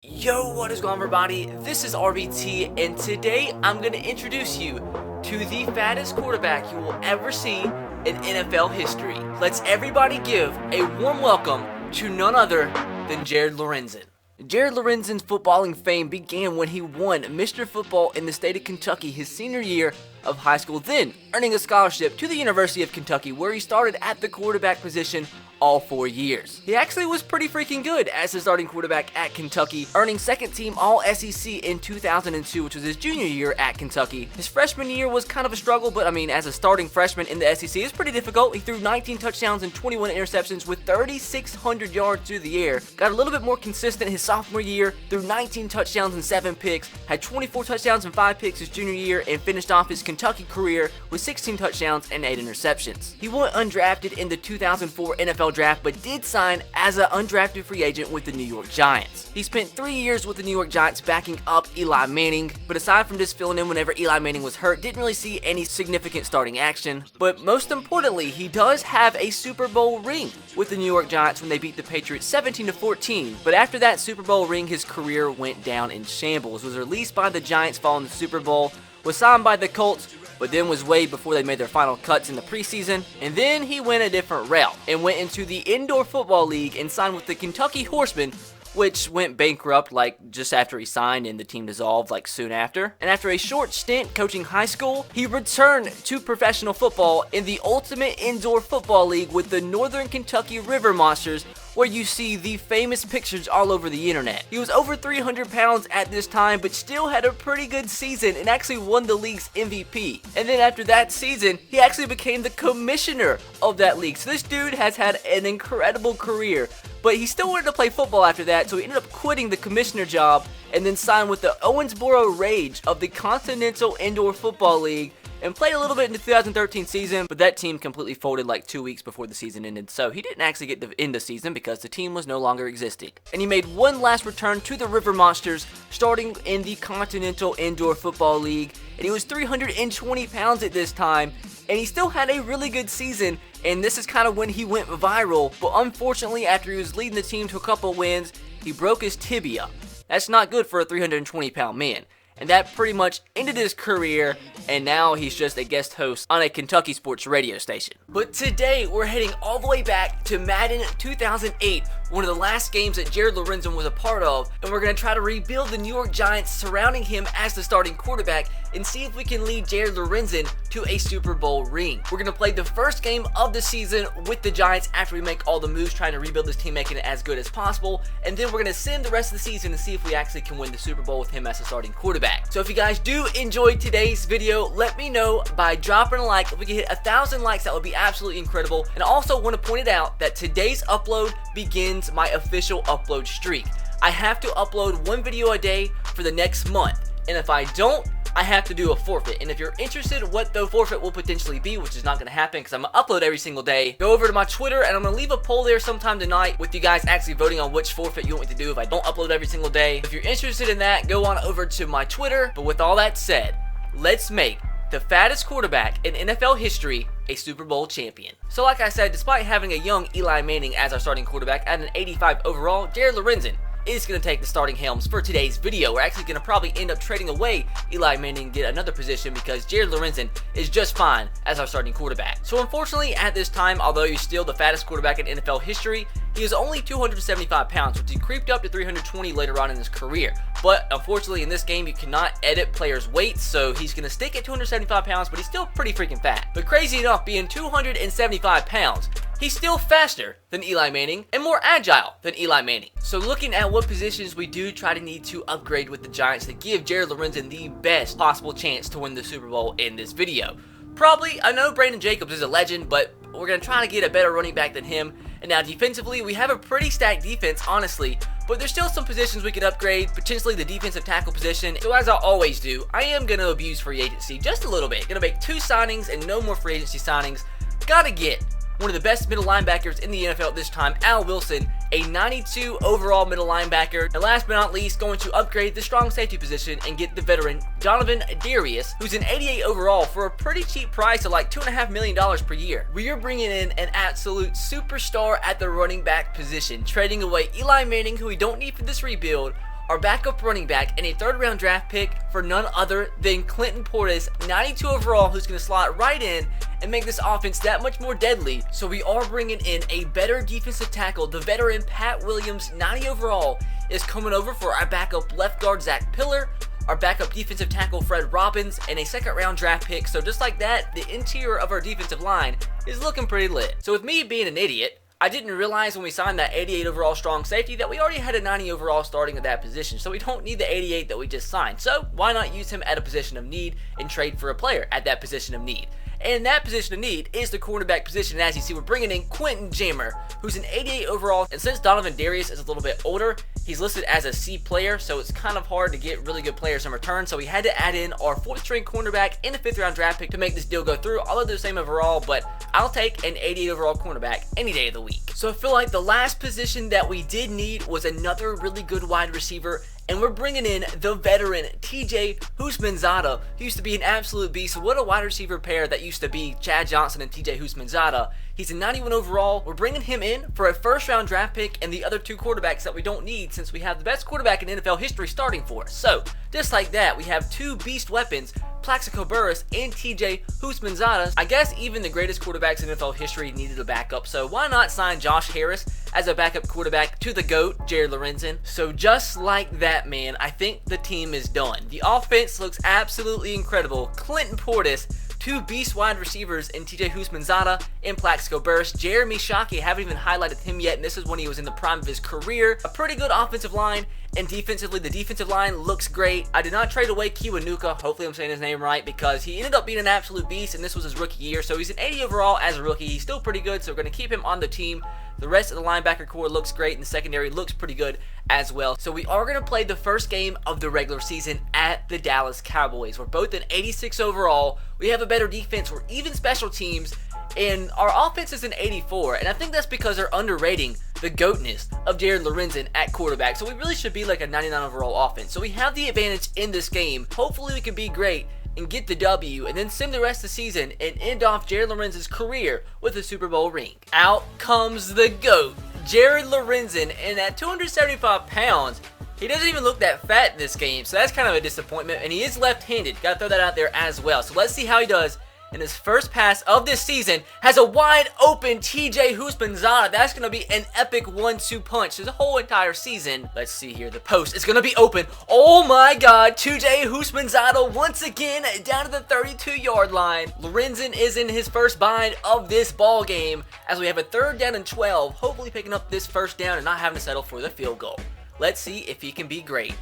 Yo, what is going on, everybody? This is RBT, and today I'm going to introduce you to the fattest quarterback you will ever see in NFL history. Let's everybody give a warm welcome to none other than Jared Lorenzen. Jarrod Lorenzen's footballing fame began when he won Mr. Football in the state of Kentucky his senior year of high school, then earning a scholarship to the University of Kentucky, where he started at the quarterback position all 4 years. He actually was pretty freaking good as a starting quarterback at Kentucky, earning second team All-SEC in 2002, which was his junior year at Kentucky. His freshman year was kind of a struggle, but as a starting freshman in the SEC, it's pretty difficult. He threw 19 touchdowns and 21 interceptions with 3,600 yards through the air. Got a little bit more consistent his sophomore year, threw 19 touchdowns and 7 picks, had 24 touchdowns and 5 picks his junior year, and finished off his Kentucky career with 16 touchdowns and 8 interceptions. He went undrafted in the 2004 NFL draft, but did sign as an undrafted free agent with the New York Giants. He spent 3 years with the New York Giants backing up Eli Manning, but aside from just filling in whenever Eli Manning was hurt, didn't really see any significant starting action. But most importantly, he does have a Super Bowl ring with the New York Giants when they beat the Patriots 17-14. But after that Super Bowl ring, his career went down in shambles. Was released by the Giants following the Super Bowl, was signed by the Colts, but then was waived before they made their final cuts in the preseason, and then he went a different route and went into the Indoor Football League and signed with the Kentucky Horsemen, which went bankrupt just after he signed, and the team dissolved soon after. And after a short stint coaching high school, he returned to professional football in the Ultimate Indoor Football League with the Northern Kentucky River Monsters, where you see the famous pictures all over the internet. He was over 300 pounds at this time, but still had a pretty good season and actually won the league's MVP. And then after that season, he actually became the commissioner of that league. So this dude has had an incredible career, but he still wanted to play football after that, so he ended up quitting the commissioner job and then signed with the Owensboro Rage of the Continental Indoor Football League, and played a little bit in the 2013 season, but that team completely folded 2 weeks before the season ended, so he didn't actually get to end the season because the team was no longer existing. And he made one last return to the River Monsters, starting in the Continental Indoor Football League, and he was 320 pounds at this time, and he still had a really good season, and this is kind of when he went viral. But unfortunately, after he was leading the team to a couple wins, he broke his tibia. That's not good for a 320 pound man. And that pretty much ended his career, and now he's just a guest host on a Kentucky sports radio station. But today, we're heading all the way back to Madden 2008, one of the last games that Jared Lorenzen was a part of, and we're going to try to rebuild the New York Giants surrounding him as the starting quarterback and see if we can lead Jared Lorenzen to a Super Bowl ring. We're going to play the first game of the season with the Giants after we make all the moves trying to rebuild this team, making it as good as possible, and then we're going to send the rest of the season and see if we actually can win the Super Bowl with him as the starting quarterback. So if you guys do enjoy today's video, let me know by dropping a like. If we can hit 1,000 likes, that would be absolutely incredible. And I also want to point it out that today's upload begins my official upload streak. I have to upload one video a day for the next month, and if I don't, I have to do a forfeit. And if you're interested in what the forfeit will potentially be, which is not going to happen because I'm going to upload every single day, go over to my Twitter, and I'm going to leave a poll there sometime tonight with you guys actually voting on which forfeit you want me to do if I don't upload every single day. If you're interested in that, go on over to my Twitter. But with all that said, let's make the fattest quarterback in NFL history a Super Bowl champion. So like I said, despite having a young Eli Manning as our starting quarterback at an 85 overall, Jared Lorenzen is going to take the starting helms for today's video. We're actually going to probably end up trading away Eli Manning and get another position because Jared Lorenzen is just fine as our starting quarterback. So unfortunately at this time, although he's still the fattest quarterback in NFL history, he is only 275 pounds, which he creeped up to 320 later on in his career. But unfortunately in this game, you cannot edit players' weights, so he's going to stick at 275 pounds, but he's still pretty freaking fat. But crazy enough, being 275 pounds, he's still faster than Eli Manning and more agile than Eli Manning. So looking at what positions we do try to need to upgrade with the Giants to give Jared Lorenzen the best possible chance to win the Super Bowl in this video. Probably, I know Brandon Jacobs is a legend, but we're going to try to get a better running back than him. And now defensively, we have a pretty stacked defense, honestly, but there's still some positions we could upgrade, potentially the defensive tackle position. So as I always do, I am going to abuse free agency just a little bit. Going to make 2 signings and no more free agency signings. Gotta get one of the best middle linebackers in the NFL at this time, Al Wilson, a 92 overall middle linebacker. And last but not least, going to upgrade the strong safety position and get the veteran Donovan Darius, who's an 88 overall for a pretty cheap price of $2.5 million per year. We are bringing in an absolute superstar at the running back position, trading away Eli Manning, who we don't need for this rebuild, our backup running back, and a third-round draft pick for none other than Clinton Portis, 92 overall, who's going to slot right in and make this offense that much more deadly. So we are bringing in a better defensive tackle. The veteran Pat Williams, 90 overall, is coming over for our backup left guard Zach Pillar, our backup defensive tackle Fred Robbins, and a second-round draft pick. So just like that, the interior of our defensive line is looking pretty lit. So with me being an idiot, I didn't realize when we signed that 88 overall strong safety that we already had a 90 overall starting at that position, so we don't need the 88 that we just signed. So why not use him at a position of need and trade for a player at that position of need? And that position of need is the cornerback position. And as you see, we're bringing in Quentin Jammer, who's an 88 overall. And since Donovan Darius is a little bit older, he's listed as a C player, so it's kind of hard to get really good players in return. So we had to add in our 4th string cornerback and a 5th round draft pick to make this deal go through. All of the same overall, but I'll take an 88 overall cornerback any day of the week. So I feel like the last position that we did need was another really good wide receiver. And we're bringing in the veteran TJ Houshmandzadeh, who used to be an absolute beast. So what a wide receiver pair that used to be Chad Johnson and TJ Houshmandzadeh. He's a 91 overall. We're bringing him in for a 1st round draft pick and the other 2 quarterbacks that we don't need, since we have the best quarterback in NFL history starting for us. So just like that, we have 2 beast weapons, Plaxico Burress and TJ Houshmandzadeh. I guess even the greatest quarterbacks in NFL history needed a backup, so why not sign Josh Harris as a backup quarterback to the GOAT, Jared Lorenzen? So just like that, man, I think the team is done. The offense looks absolutely incredible. Clinton Portis, 2 beast wide receivers in TJ Houshmandzadeh and Plaxico Burress. Jeremy Shockey, haven't even highlighted him yet, and this is when he was in the prime of his career. A pretty good offensive line, and defensively, the defensive line looks great. I did not trade away Kiwanuka, hopefully I'm saying his name right, because he ended up being an absolute beast, and this was his rookie year. So he's an 80 overall as a rookie. He's still pretty good, so we're going to keep him on the team. The rest of the linebacker core looks great, and the secondary looks pretty good as well. So we are going to play the first game of the regular season at the Dallas Cowboys. We're both an 86 overall. We have a better defense. We're even special teams, and our offense is an 84. And I think that's because they're underrating the goatness of Jared Lorenzen at quarterback. So we really should be like a 99 overall offense. So we have the advantage in this game. Hopefully we can be great and get the W, and then sim the rest of the season and end off Jared Lorenzen's career with a Super Bowl ring. Out comes the GOAT, Jared Lorenzen, and at 275 pounds, he doesn't even look that fat in this game, so that's kind of a disappointment, and he is left-handed. Gotta throw that out there as well. So let's see how he does in his first pass of this season. Has a wide open TJ Houshmandzadeh. That's going to be an epic 1-2 punch through the whole entire season. Let's see here. The post is going to be open. Oh my God. TJ Houshmandzadeh once again down to the 32-yard line. Lorenzen is in his first bind of this ball game as we have a 3rd down and 12. Hopefully picking up this first down and not having to settle for the field goal. Let's see if he can be great.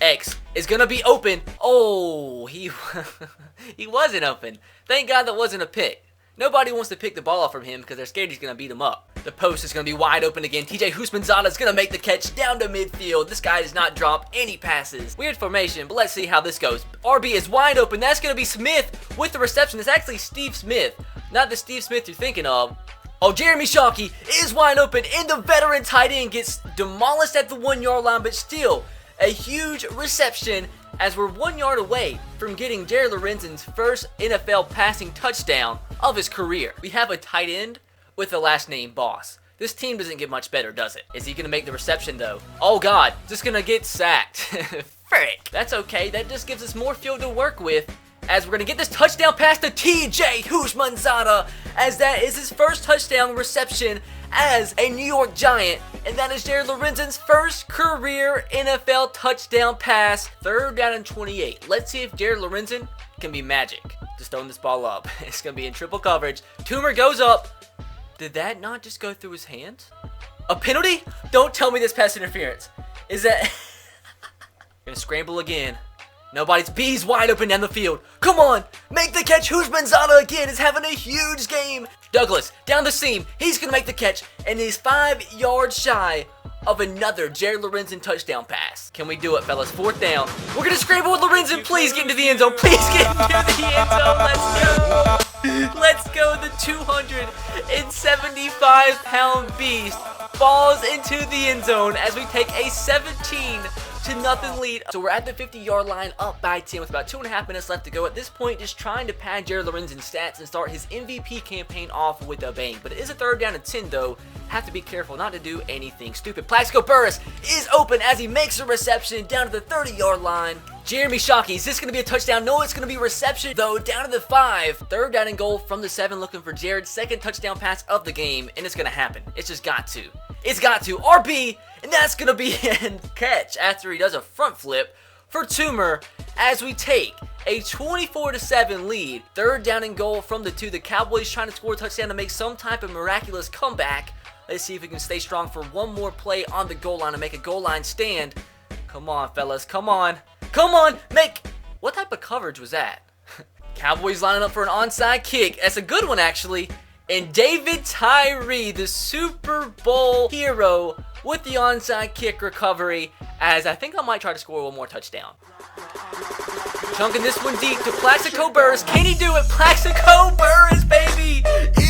X is going to be open. Oh, he wasn't open. Thank God that wasn't a pick. Nobody wants to pick the ball off from him because they're scared he's going to beat him up. The post is going to be wide open again. TJ Houshmandzadeh is going to make the catch down to midfield. This guy does not drop any passes. Weird formation, but let's see how this goes. RB is wide open. That's going to be Smith with the reception. It's actually Steve Smith, not the Steve Smith you're thinking of. Oh, Jeremy Shockey is wide open, and the veteran tight end gets demolished at the 1-yard line, but still a huge reception as we're 1 yard away from getting Jared Lorenzen's first NFL passing touchdown of his career. We have a tight end with the last name Boss. This team doesn't get much better, does it? Is he going to make the reception, though? Oh, God. Just going to get sacked. Frick. That's okay. That just gives us more field to work with, as we're going to get this touchdown pass to TJ Houshmandzadeh, as that is his first touchdown reception as a New York Giant, and that is Jared Lorenzen's first career NFL touchdown pass. 3rd down and 28. Let's see if Jared Lorenzen can be magic. Just throwing this ball up. It's going to be in triple coverage. Toomer goes up. Did that not just go through his hands? A penalty? Don't tell me this pass interference. Is that... Gonna scramble again. Nobody's B's wide open down the field. Come on, make the catch. Houshmandzadeh again is having a huge game. Douglas down the seam. He's going to make the catch, and he's 5 yards shy of another Jared Lorenzen touchdown pass. Can we do it, fellas? 4th down. We're going to scramble with Lorenzen. Please get into the end zone. Please get into the end zone. Let's go. Let's go. The 275-pound beast falls into the end zone as we take a 17 6-0 lead. So we're at the 50-yard line, up by 10 with about 2.5 minutes left to go. At this point, just trying to pad Jared Lorenzen's stats and start his MVP campaign off with a bang. But it is a 3rd down and 10 though. Have to be careful not to do anything stupid. Plaxico Burress is open as he makes a reception down to the 30-yard line. Jeremy Shockey, is this going to be a touchdown? No, it's going to be reception, though, down to the 5. 3rd down and goal from the 7, looking for Jared's 2nd touchdown pass of the game, and it's going to happen. It's just got to. It's got to. RB, and that's going to be a catch after he does a front flip for Toomer as we take a 24-7 lead. 3rd down and goal from the 2. The Cowboys trying to score a touchdown to make some type of miraculous comeback. Let's see if we can stay strong for one more play on the goal line and make a goal line stand. Come on, fellas. Come on. Come on. Make. What type of coverage was that? Cowboys lining up for an onside kick. That's a good one, actually. And David Tyree, the Super Bowl hero, with the onside kick recovery, as I think I might try to score one more touchdown. Chunking this one deep to Plaxico Burress. Can he do it? Plaxico Burress, baby,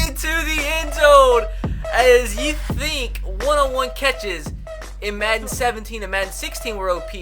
into the end zone. As you think one-on-one catches in Madden 17 and Madden 16 were OP,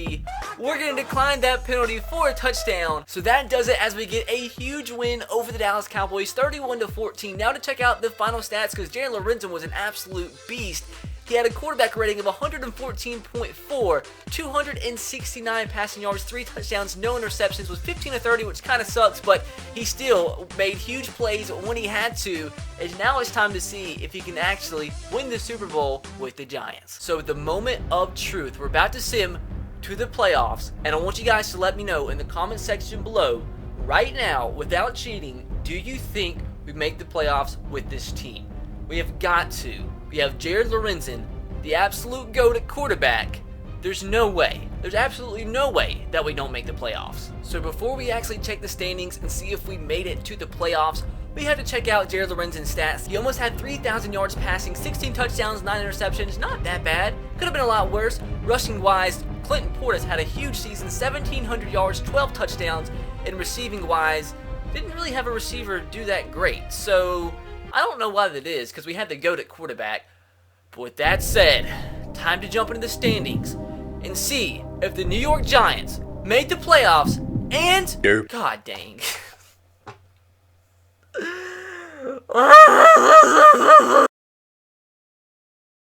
we're going to decline that penalty for a touchdown. So that does it as we get a huge win over the Dallas Cowboys, 31-14. Now to check out the final stats, because Jared Lorenzen was an absolute beast. He had a quarterback rating of 114.4, 269 passing yards, 3 touchdowns, no interceptions, was 15-30, which kind of sucks, but he still made huge plays when he had to. And now it's time to see if he can actually win the Super Bowl with the Giants. So the moment of truth, we're about to sim to the playoffs, and I want you guys to let me know in the comment section below, right now, without cheating, do you think we make the playoffs with this team? We have got to. We have Jared Lorenzen, the absolute GOAT at quarterback. There's no way, there's absolutely no way that we don't make the playoffs. So before we actually check the standings and see if we made it to the playoffs, we have to check out Jared Lorenzen's stats. He almost had 3,000 yards passing, 16 touchdowns, 9 interceptions. Not that bad. Could have been a lot worse. Rushing wise, Clinton Portis had a huge season, 1,700 yards, 12 touchdowns. And receiving wise, didn't really have a receiver do that great. So I don't know why that is, because we had the GOAT at quarterback. But with that said, time to jump into the standings and see if the New York Giants made the playoffs and... God dang.